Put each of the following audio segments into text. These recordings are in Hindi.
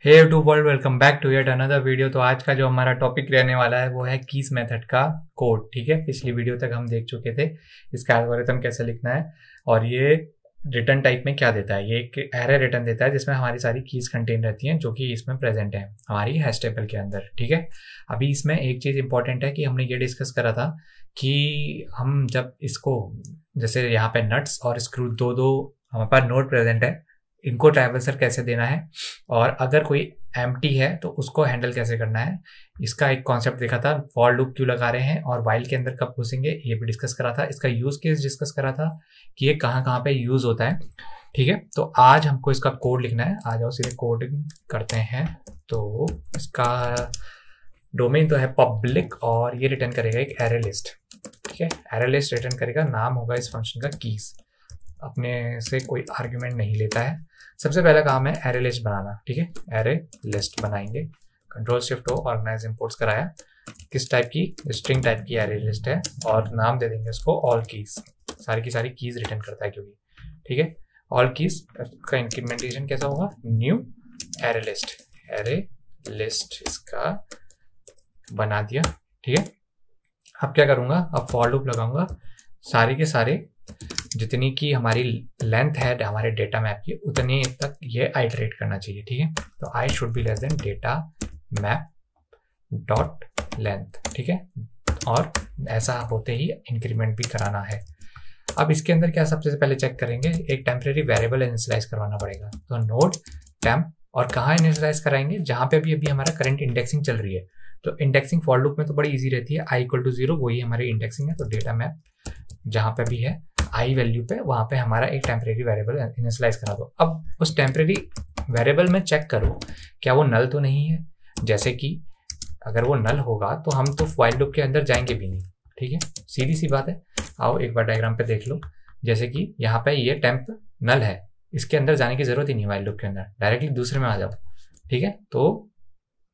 Hey to world, welcome back to yet another video. तो आज का जो हमारा टॉपिक रहने वाला है वो है कीज मेथड का कोड। ठीक है, पिछली वीडियो तक हम देख चुके थे इसका एल्गोरिथम कैसे लिखना है और ये रिटर्न टाइप में क्या देता है। ये एक एरे रिटर्न देता है जिसमें हमारी सारी कीज कंटेन रहती हैं जो कि इसमें प्रेजेंट है हमारी हैश टेबल के अंदर। ठीक है, अभी इसमें एक चीज़ इंपॉर्टेंट है कि हमने ये डिस्कस करा था कि हम जब इसको जैसे यहाँ पे नट्स और स्क्रू दो दो हमारे पास नोड प्रेजेंट है, इनको ट्रैवर्सर कैसे देना है और अगर कोई एम्प्टी है तो उसको हैंडल कैसे करना है, इसका एक कॉन्सेप्ट देखा था। फॉर लूप क्यों लगा रहे हैं और वाइल के अंदर कब घुसेंगे ये भी डिस्कस करा था। इसका यूज केस डिस्कस करा था कि ये कहाँ कहाँ पे यूज होता है। ठीक है, तो आज हमको इसका कोड लिखना है। आ जाओ सीधे कोडिंग करते हैं। तो इसका डोमेन तो है पब्लिक और ये रिटर्न करेगा एक एरे लिस्ट। ठीक है, एरे लिस्ट रिटर्न करेगा, नाम होगा इस फंक्शन का कीज, अपने से कोई आर्ग्यूमेंट नहीं लेता है। सबसे पहला काम है एरे लिस्ट बनाना। ठीक है, एरे लिस्ट बनाएंगे, कंट्रोल शिफ्ट ओ ऑर्गेनाइज इंपोर्ट्स कराया। किस टाइप की, स्ट्रिंग टाइप की एरे लिस्ट है और नाम दे देंगे उसको ऑल कीज। सारी की सारी कीज रिटर्न करता है क्योंकि। ठीक है, ऑल कीज का इंक्रीमेंटेशन कैसा होगा, new array list. Array list इसका बना दिया। ठीक है, अब क्या करूंगा, अब फॉर लूप लगाऊंगा, सारे के सारे जितनी की हमारी लेंथ है हमारे डेटा मैप की उतनी तक ये आइटरेट करना चाहिए। ठीक है, तो I should be less than data map dot length. ठीक है, और ऐसा होते ही इंक्रीमेंट भी कराना है। अब इसके अंदर क्या सबसे पहले चेक करेंगे, एक टेम्परेरी वेरिएबल इनिशियलाइज करवाना पड़ेगा। तो नोड टेम्प, और कहाँ इनिशियलाइज कराएंगे, जहाँ पे भी अभी हमारा करंट इंडेक्सिंग चल रही है। तो इंडेक्सिंग फॉर लूप में तो बड़ी इजी रहती है, आई इक्वल टू 0 वही हमारी इंडेक्सिंग है। तो डेटा मैप जहाँ पे भी है आई वैल्यू पे, वहां पे हमारा एक टेम्परेरी वेरिएबल इनिशियलाइज करा दो। अब उस टेम्परेरी वेरिएबल में चेक करो क्या वो नल तो नहीं है। जैसे कि अगर वो नल होगा तो हम तो व्हाइल लूप के अंदर जाएंगे भी नहीं। ठीक है, सीधी सी बात है। आओ एक बार डायग्राम पे देख लो, जैसे कि यहाँ पे ये टेम्प नल है, इसके अंदर जाने की जरूरत ही नहीं व्हाइल लूप के अंदर, डायरेक्टली दूसरे में आ जाओ। ठीक है, तो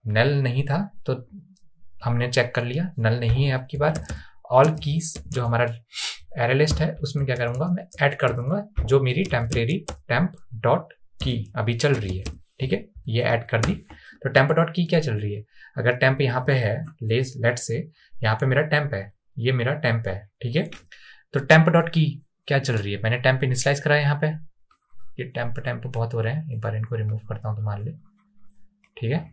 नल नहीं था तो हमने चेक कर लिया नल नहीं है। आपकी बात ऑल कीज जो हमारा एरे लिस्ट है उसमें क्या करूंगा, मैं ऐड कर दूंगा जो मेरी टेम्परेरी टेम्प डॉट की अभी चल रही है। ठीक है, ये ऐड कर दी। तो टेम्प डॉट की क्या चल रही है, अगर टेम्प यहाँ पे है, लेट से यहाँ पे मेरा टेम्प है, ये मेरा टेम्प है। ठीक है, तो टेम्प डॉट की क्या चल रही है, मैंने टेम्प इनिशियलाइज करा है यहाँ पे। ये टेम्प बहुत हो रहे हैं, एक बार इनको रिमूव करता हूँ तो मान ले। ठीक है,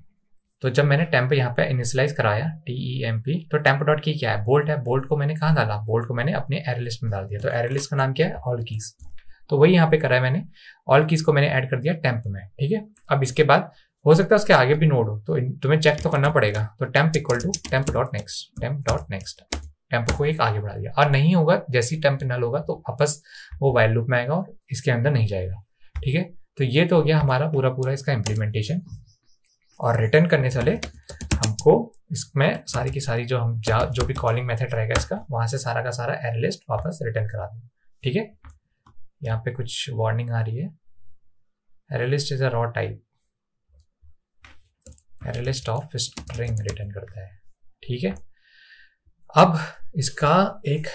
तो जब मैंने टेम्प यहाँ पे इनिशियलाइज कराया TEMP, तो टेम्प डॉट की क्या है, बोल्ट है। बोल्ट को मैंने कहाँ डाला, बोल्ट को मैंने अपने एरे लिस्ट में डाल दिया। तो एरे लिस्ट का नाम क्या है, ऑल कीज। तो वही यहाँ पे करा है मैंने, ऑल कीज को मैंने ऐड कर दिया टेम्प में। ठीक है, अब इसके बाद हो सकता है उसके आगे भी नोड हो तो तुम्हें चेक तो करना पड़ेगा। तो temp equal to temp dot next, temp dot next, temp को एक आगे बढ़ा दिया। और नहीं होगा, जैसे ही टेम्प नल होगा तो वापस वो व्हाइल लूप में आएगा और इसके अंदर नहीं जाएगा। ठीक है, तो ये तो हो गया हमारा पूरा इसका इम्प्लीमेंटेशन। और रिटर्न करने से पहले हमको इसमें सारी की सारी जो भी कॉलिंग मेथड रहेगा इसका, वहां से सारा का सारा एरे लिस्ट वापस रिटर्न करा दूँ। ठीक है, यहाँ पे कुछ वार्निंग आ रही है, array list is a raw type, array list of string return करता है। ठीक है, अब इसका एक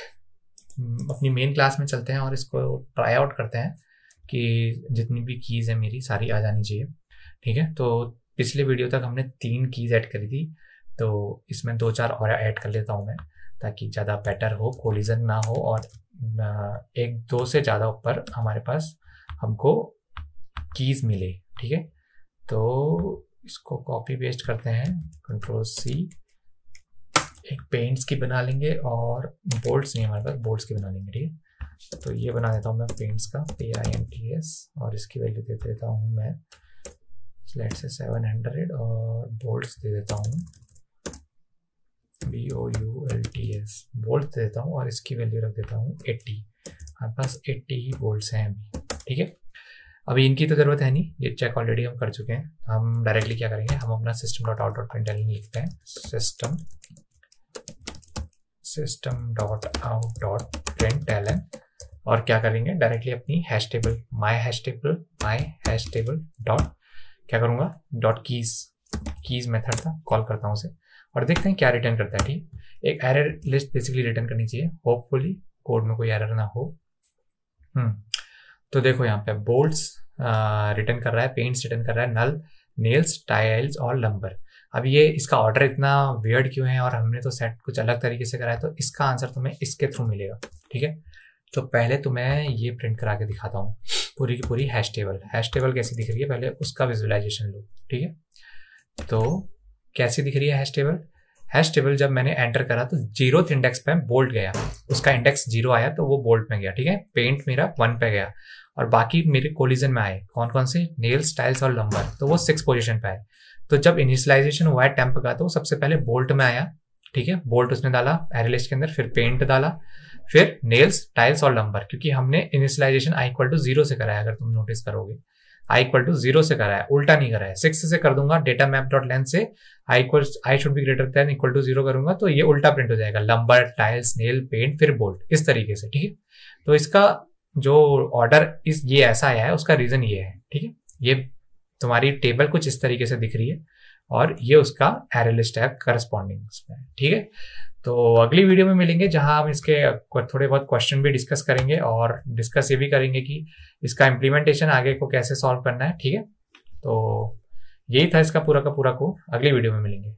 अपनी मेन क्लास में चलते हैं और इसको ट्राई आउट करते हैं कि जितनी भी कीज है मेरी सारी आ जानी चाहिए। ठीक है, तो पिछले वीडियो तक हमने 3 कीज ऐड करी थी, तो इसमें 2-4 और ऐड कर लेता हूँ मैं ताकि ज़्यादा बेटर हो, कोलिजन ना हो और 1-2 से ज़्यादा ऊपर हमारे पास हमको कीज मिले। ठीक है, तो इसको कॉपी पेस्ट करते हैं, कंट्रोल-C, एक पेंट्स की बना लेंगे और बोल्ट्स नहीं हमारे पास, बोल्ट्स की बना लेंगे। ठीक है, तो ये बना देता हूँ मैं पेंट्स का, PINTS, और इसकी वैल्यू दे देता हूँ मैं लेट्स से 700 और बोल्ट्स दे देता हूँ BOULTS, बोल्ट्स दे देता हूँ और इसकी वैल्यू रख देता हूँ 80। हमारे पास 80 ही बोल्ट्स हैं अभी। ठीक है, अभी इनकी तो ज़रूरत है नहीं, ये चेक ऑलरेडी हम कर चुके हैं। हम डायरेक्टली क्या करेंगे, हम अपना system dot out dot println लिखते हैं, system dot out dot println, और क्या करेंगे डायरेक्टली अपनी हैश टेबल माई हैश टेबल डॉट क्या करूंगा, डॉट कीज मेथड था, कॉल करता हूँ उसे और देखते हैं क्या रिटर्न करता है। ठीक, एक एरर लिस्ट बेसिकली रिटर्न करनी चाहिए, होपफुली कोड में कोई एरर ना हो। तो देखो यहाँ पे बोल्ट्स रिटर्न कर रहा है, पेंट्स रिटर्न कर रहा है, नल नेल्स, टाइल्स और लंबर। अब ये इसका ऑर्डर इतना वियर्ड क्यों है और हमने तो सेट कुछ अलग तरीके से कराया, तो इसका आंसर तुम्हें इसके थ्रू मिलेगा। ठीक है, तो पहले तुम्हें ये प्रिंट करा के दिखाता हूँ पूरी की पूरी हैश टेबल। हैश टेबल कैसी दिख रही है पहले उसका विजुअलाइजेशन लो। ठीक है, तो कैसी दिख रही है हैश टेबल? हैश टेबल जब मैंने एंटर करा तो 0th इंडेक्स पे बोल्ट गया, उसका इंडेक्स 0 आया तो वो बोल्ट में गया। ठीक है, पेंट मेरा 1 पे गया और बाकी मेरे कोलिजन में आए कौन कौन से? नेल्स, टाइल्स और लंबर, तो वो 6 पोजीशन पे आए। तो जब इनिशियलाइजेशन हुआ है टेम्प का तो सबसे पहले बोल्ट में आया। ठीक है, बोल्ट उसने डाला एरे लिस्ट के अंदर, फिर पेंट डाला, फिर नेल्स, टाइल्स और लंबर, क्योंकि हमने इनिशियलाइजेशन i=0 से कराया। अगर तुम नोटिस करोगे i=0 से कराया, उल्टा नहीं कराया। 6 से कर दूंगा डेटा मैप डॉट लेंथ से i should be greater than equal to 0 करूंगा तो ये उल्टा प्रिंट हो जाएगा, लंबर, टाइल्स, नेल, पेंट, फिर बोल्ट, इस तरीके से। ठीक है, तो इसका जो ऑर्डर ये ऐसा आया है उसका रीजन ये है। ठीक है, ये तुम्हारी टेबल कुछ इस तरीके से दिख रही है और ये उसका एरे लिस्ट है करस्पॉन्डिंग। ठीक है, तो अगली वीडियो में मिलेंगे जहां हम इसके थोड़े बहुत क्वेश्चन भी डिस्कस करेंगे और डिस्कस ये भी करेंगे कि इसका इम्प्लीमेंटेशन आगे को कैसे सॉल्व करना है। ठीक है, तो यही था इसका पूरा का पूरा कोड। अगली वीडियो में मिलेंगे।